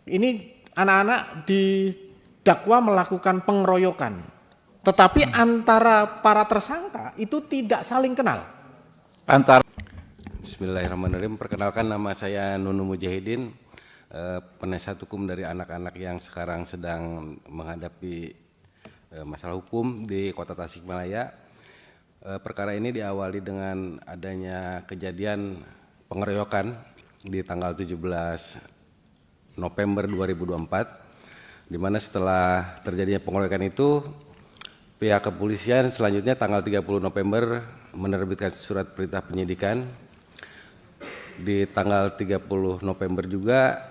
Ini anak-anak didakwa melakukan pengeroyokan, tetapi antara para tersangka itu tidak saling kenal. Bismillahirrahmanirrahim. Perkenalkan, nama saya Nunu Mujahidin, penasihat hukum dari anak-anak yang sekarang sedang menghadapi masalah hukum di Kota Tasikmalaya. Perkara ini diawali dengan adanya kejadian pengeroyokan di tanggal 17 November 2024, di mana setelah terjadinya pengeroyokan itu, pihak kepolisian selanjutnya tanggal 30 November menerbitkan surat perintah penyidikan. Di tanggal 30 November juga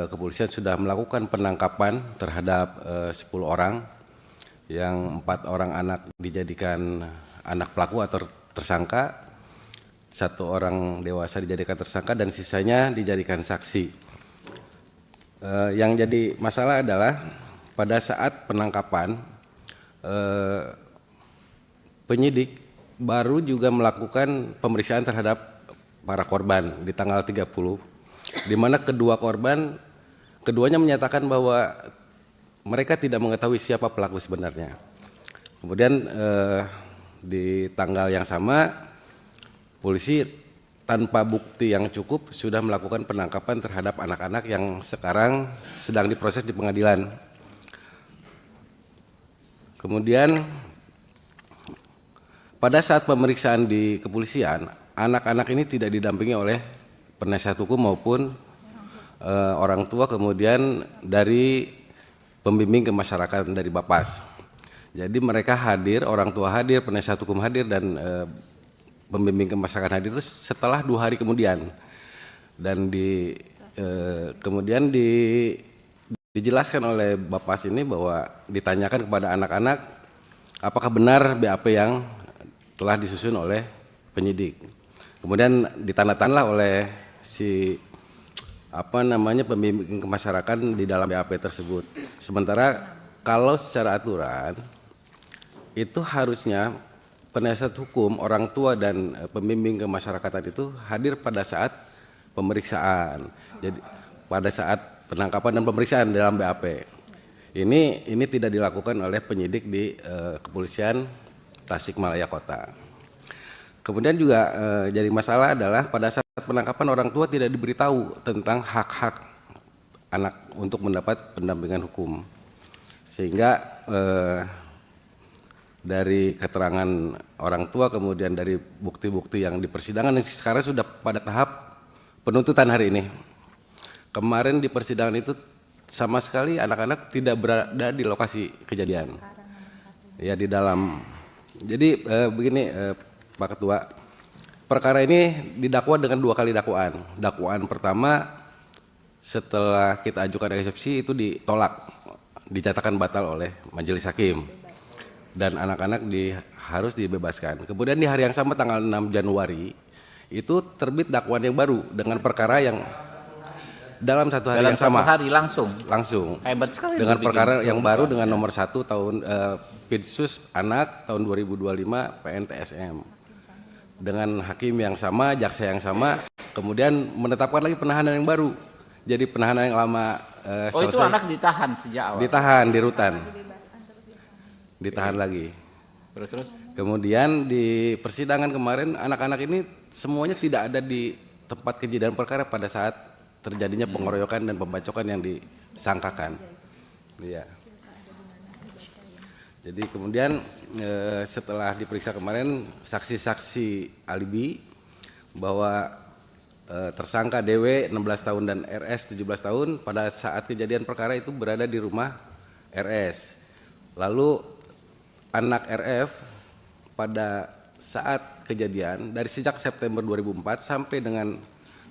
kepolisian sudah melakukan penangkapan terhadap 10 orang, yang 4 orang anak dijadikan anak pelaku atau tersangka, 1 orang dewasa dijadikan tersangka, dan sisanya dijadikan saksi. Yang jadi masalah adalah pada saat penangkapan, penyidik baru juga melakukan pemeriksaan terhadap para korban di tanggal 30, di mana kedua korban keduanya menyatakan bahwa mereka tidak mengetahui siapa pelaku sebenarnya. Kemudian di tanggal yang sama, polisi tanpa bukti yang cukup sudah melakukan penangkapan terhadap anak-anak yang sekarang sedang diproses di pengadilan. Kemudian pada saat pemeriksaan di kepolisian, anak-anak ini tidak didampingi oleh penasihat hukum maupun orang tua, kemudian dari pembimbing kemasyarakatan dari Bapas. Jadi mereka hadir, orang tua hadir, penasihat hukum hadir, dan pembimbing kemasyarakatan hadir itu setelah 2 hari kemudian. Dan kemudian dijelaskan oleh Bapas ini bahwa ditanyakan kepada anak-anak apakah benar BAP yang telah disusun oleh penyidik. Kemudian ditandatanganlah oleh si pembimbing kemasyarakatan di dalam BAP tersebut. Sementara kalau secara aturan itu harusnya penasihat hukum, orang tua, dan pembimbing kemasyarakatan itu hadir pada saat pemeriksaan. Jadi pada saat penangkapan dan pemeriksaan dalam BAP. Ini tidak dilakukan oleh penyidik di kepolisian Tasikmalaya Kota. Kemudian juga jadi masalah adalah pada saat penangkapan orang tua tidak diberitahu tentang hak-hak anak untuk mendapat pendampingan hukum, sehingga dari keterangan orang tua, kemudian dari bukti-bukti yang di persidangan yang sekarang sudah pada tahap penuntutan hari ini. Kemarin di persidangan itu sama sekali anak-anak tidak berada di lokasi kejadian, ya di dalam. Jadi begini Pak Ketua, perkara ini didakwa dengan 2 kali dakwaan. Dakwaan pertama setelah kita ajukan eksepsi itu ditolak, dinyatakan batal oleh majelis hakim, dan anak-anak harus dibebaskan. Kemudian di hari yang sama tanggal 6 Januari itu terbit dakwaan yang baru dengan perkara yang dalam 1 hari yang sama. Hari langsung. Hebat sekali. Dengan perkara yang baru dengan nomor 1 tahun Pidsus Anak tahun 2025 PNTSM. Dengan hakim yang sama, jaksa yang sama, kemudian menetapkan lagi penahanan yang baru. Jadi penahanan yang lama selesai. Itu anak ditahan sejak awal. Ditahan di rutan. Ditahan lagi. Terus. Kemudian di persidangan kemarin anak-anak ini semuanya tidak ada di tempat kejadian perkara pada saat terjadinya pengeroyokan dan pembacokan yang disangkakan. Iya. Jadi kemudian setelah diperiksa kemarin saksi-saksi alibi bahwa tersangka DW 16 tahun dan RS 17 tahun pada saat kejadian perkara itu berada di rumah RS. Lalu anak RF pada saat kejadian dari sejak September 2004 sampai dengan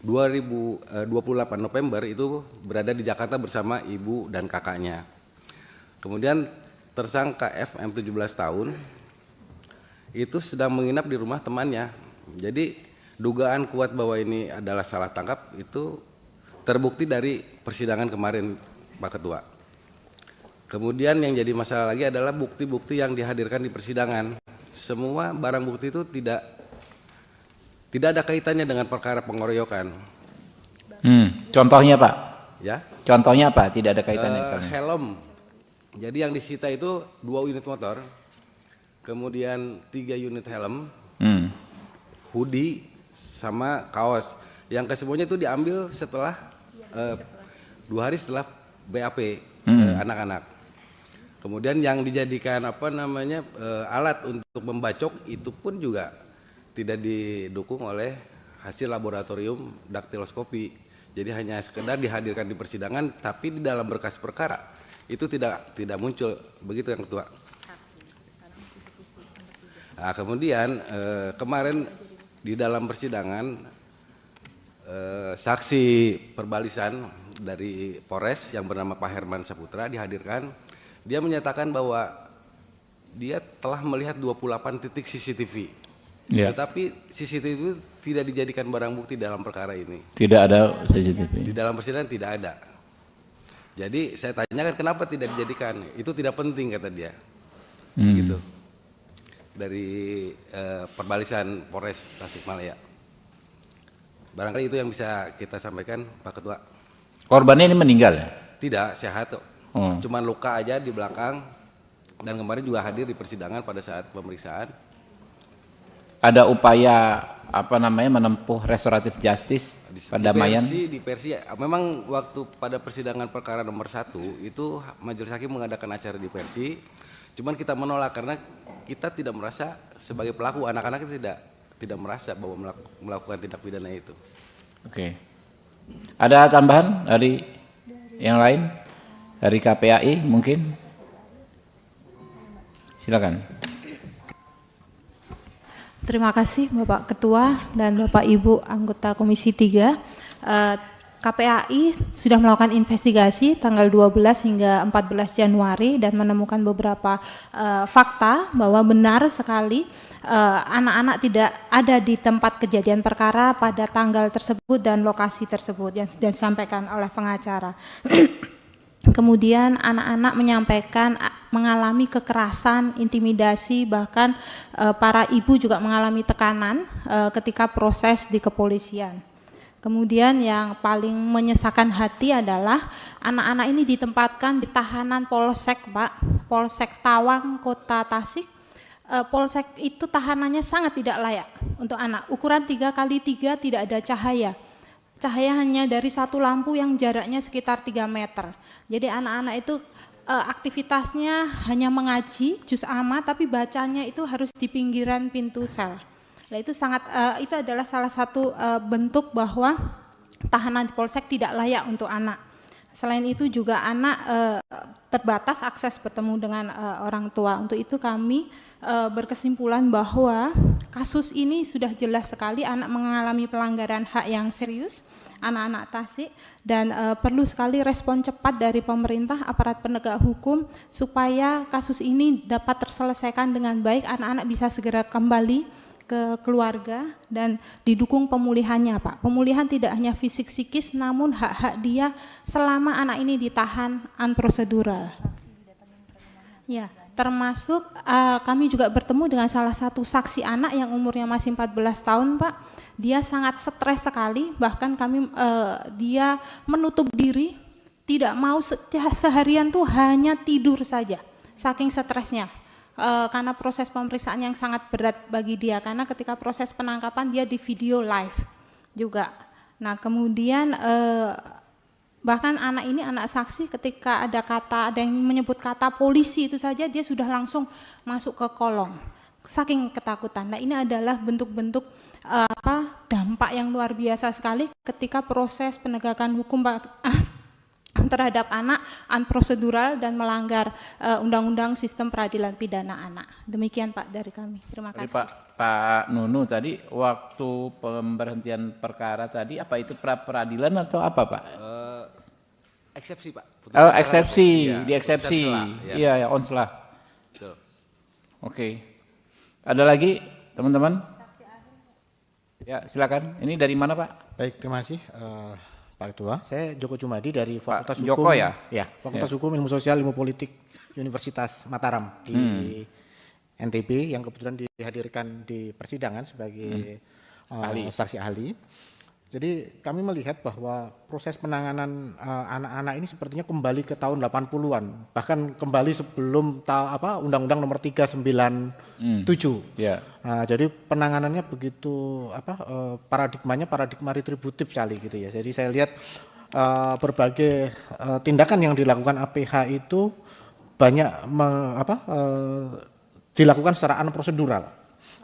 28 November itu berada di Jakarta bersama ibu dan kakaknya. Kemudian tersangka FM 17 tahun itu sedang menginap di rumah temannya. Jadi dugaan kuat bahwa ini adalah salah tangkap itu terbukti dari persidangan kemarin, Pak Ketua. Kemudian yang jadi masalah lagi adalah bukti-bukti yang dihadirkan di persidangan. Semua barang bukti itu tidak ada kaitannya dengan perkara pengeroyokan. Contohnya Pak? Ya. Contohnya apa? Tidak ada kaitannya misalnya. Helm. Jadi yang disita itu 2 unit motor, kemudian 3 unit helm, hoodie, sama kaos. Yang kesemuanya itu diambil setelah 2 hari setelah BAP anak-anak. Kemudian yang dijadikan alat untuk membacok itu pun juga tidak didukung oleh hasil laboratorium daktiloskopi. Jadi hanya sekedar dihadirkan di persidangan, tapi di dalam berkas perkara itu tidak muncul, begitu yang Ketua. Nah, kemudian kemarin di dalam persidangan saksi perbalisan dari Polres yang bernama Pak Herman Saputra dihadirkan. Dia menyatakan bahwa dia telah melihat 28 titik CCTV. Tetapi CCTV itu tidak dijadikan barang bukti dalam perkara ini. Tidak ada CCTV. Di dalam persidangan tidak ada. Jadi saya tanyakan kenapa tidak dijadikan? Itu tidak penting kata dia. Gitu. Dari perbalisan Polres Tasikmalaya. Barangkali itu yang bisa kita sampaikan, Pak Ketua. Korbannya ini meninggal ya? Tidak, sehat. Cuman luka aja di belakang. Dan kemarin juga hadir di persidangan pada saat pemeriksaan. Ada upaya menempuh restoratif justice, perdamaian? Di Persi, memang waktu pada persidangan perkara nomor 1 itu majelis hakim mengadakan acara di Persi. Cuman kita menolak karena kita tidak merasa sebagai pelaku, anak-anak tidak merasa bahwa melakukan tindak pidana itu. Oke. Ada tambahan dari yang lain? Dari KPAI mungkin? Silakan. Terima kasih Bapak Ketua dan Bapak Ibu anggota Komisi 3. KPAI sudah melakukan investigasi tanggal 12 hingga 14 Januari dan menemukan beberapa fakta bahwa benar sekali anak-anak tidak ada di tempat kejadian perkara pada tanggal tersebut dan lokasi tersebut yang sudah disampaikan oleh pengacara. Kemudian anak-anak menyampaikan mengalami kekerasan, intimidasi, bahkan para ibu juga mengalami tekanan ketika proses di kepolisian. Kemudian yang paling menyesakan hati adalah anak-anak ini ditempatkan di tahanan Polsek, Pak, Polsek Tawang, Kota Tasik. Polsek itu tahanannya sangat tidak layak untuk anak. Ukuran 3x3 tidak ada cahaya. Cahaya hanya dari satu lampu yang jaraknya sekitar 3 meter. Jadi anak-anak itu aktivitasnya hanya mengaji, juz amma, tapi bacanya itu harus di pinggiran pintu sel. Nah, itu itu adalah salah satu bentuk bahwa tahanan di Polsek tidak layak untuk anak. Selain itu juga anak terbatas akses bertemu dengan orang tua. Untuk itu kami berkesimpulan bahwa kasus ini sudah jelas sekali anak mengalami pelanggaran hak yang serius, anak-anak Tasik, dan perlu sekali respon cepat dari pemerintah, aparat penegak hukum supaya kasus ini dapat terselesaikan dengan baik, anak-anak bisa segera kembali ke keluarga dan didukung pemulihannya, Pak. Pemulihan tidak hanya fisik psikis namun hak-hak dia selama anak ini ditahan unprosedural. Ya, termasuk kami juga bertemu dengan salah satu saksi anak yang umurnya masih 14 tahun, Pak. Dia sangat stres sekali, bahkan dia menutup diri, tidak mau seharian tuh hanya tidur saja, saking stresnya. Karena proses pemeriksaan yang sangat berat bagi dia, karena ketika proses penangkapan dia di video live juga. Nah, kemudian bahkan anak ini, anak saksi, ketika ada yang menyebut kata polisi itu saja dia sudah langsung masuk ke kolong, saking ketakutan. Nah, ini adalah bentuk-bentuk dampak yang luar biasa sekali ketika proses penegakan hukum terhadap anak unprosedural dan melanggar Undang-Undang Sistem Peradilan Pidana Anak. Demikian Pak dari kami. Terima kasih. Pak Nunu tadi waktu pemberhentian perkara tadi apa itu pra-peradilan atau apa Pak? Eksepsi Pak. Eksepsi, di eksepsi. Iya, onslah. Betul. Oke. Ada lagi teman-teman? Ya, silakan. Ini dari mana Pak? Baik, terima kasih Pak Ketua. Saya Joko Cumadi dari Fakultas Hukum. Joko ya? Ya, Fakultas Hukum Ilmu Sosial Ilmu Politik Universitas Mataram di NTB yang kebetulan dihadirkan di persidangan sebagai saksi ahli. Jadi kami melihat bahwa proses penanganan anak-anak ini sepertinya kembali ke tahun 80-an, bahkan kembali sebelum Undang-Undang Nomor 397. Ya. Nah, jadi penanganannya begitu paradigmanya paradigma retributif sekali gitu ya. Jadi saya lihat berbagai tindakan yang dilakukan APH itu banyak dilakukan secara unprosedural.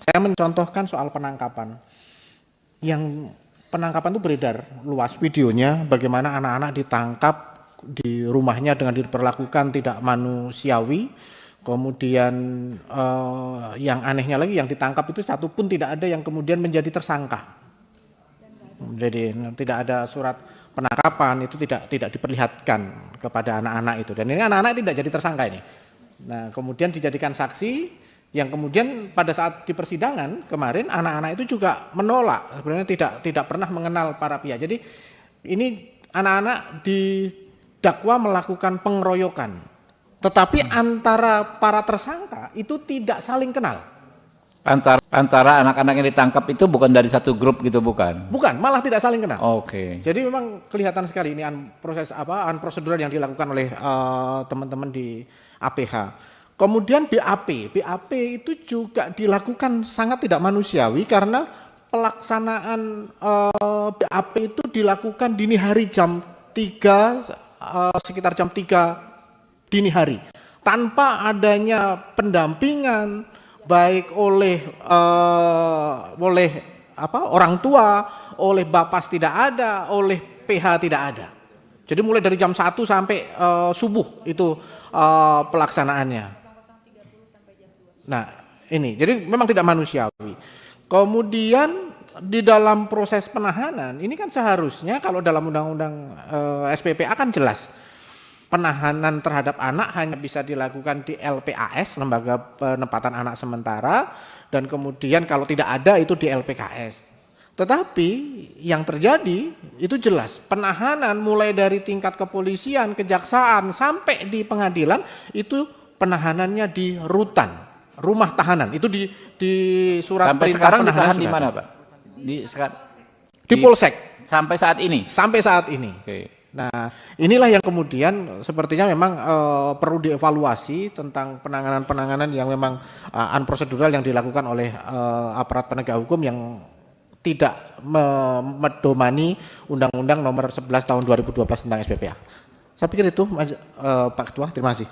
Saya mencontohkan soal penangkapan. Yang penangkapan itu beredar luas videonya, bagaimana anak-anak ditangkap di rumahnya dengan diperlakukan tidak manusiawi. Kemudian yang anehnya lagi, yang ditangkap itu satu pun tidak ada yang kemudian menjadi tersangka. Jadi tidak ada surat penangkapan, itu tidak diperlihatkan kepada anak-anak itu. Dan ini anak-anak tidak jadi tersangka ini. Nah, kemudian dijadikan saksi, yang kemudian pada saat di persidangan kemarin anak-anak itu juga menolak, sebenarnya tidak pernah mengenal para pihak. Jadi ini anak-anak didakwa melakukan pengeroyokan, tetapi antara para tersangka itu tidak saling kenal. Antara anak-anak yang ditangkap itu bukan dari satu grup gitu, bukan? Bukan, malah tidak saling kenal. Oke. Jadi memang kelihatan sekali ini proses prosedural yang dilakukan oleh teman-teman di APH. Kemudian BAP itu juga dilakukan sangat tidak manusiawi karena pelaksanaan BAP itu dilakukan dini hari jam 3, sekitar jam 3 dini hari, tanpa adanya pendampingan baik oleh orang tua, oleh Bapas tidak ada, oleh PH tidak ada. Jadi mulai dari jam 1 sampai subuh itu pelaksanaannya. Nah, ini jadi memang tidak manusiawi. Kemudian di dalam proses penahanan ini kan seharusnya kalau dalam undang-undang SPPA kan jelas penahanan terhadap anak hanya bisa dilakukan di LPAS, Lembaga Penempatan Anak Sementara, dan kemudian kalau tidak ada itu di LPKS. Tetapi yang terjadi itu jelas penahanan mulai dari tingkat kepolisian, kejaksaan sampai di pengadilan itu penahanannya di rutan. Rumah tahanan itu di surat Sampai perintah sekarang penahanan ditahan di sudah mana, ada. Pak? Di Polsek sampai saat ini. sampai saat ini. Oke. Nah, inilah yang kemudian sepertinya memang perlu dievaluasi tentang penanganan-penanganan yang memang unprosedural yang dilakukan oleh aparat penegak hukum yang tidak medomani Undang-Undang Nomor 11 Tahun 2012 tentang SPPA. Saya pikir itu, Pak Ketua. Terima kasih.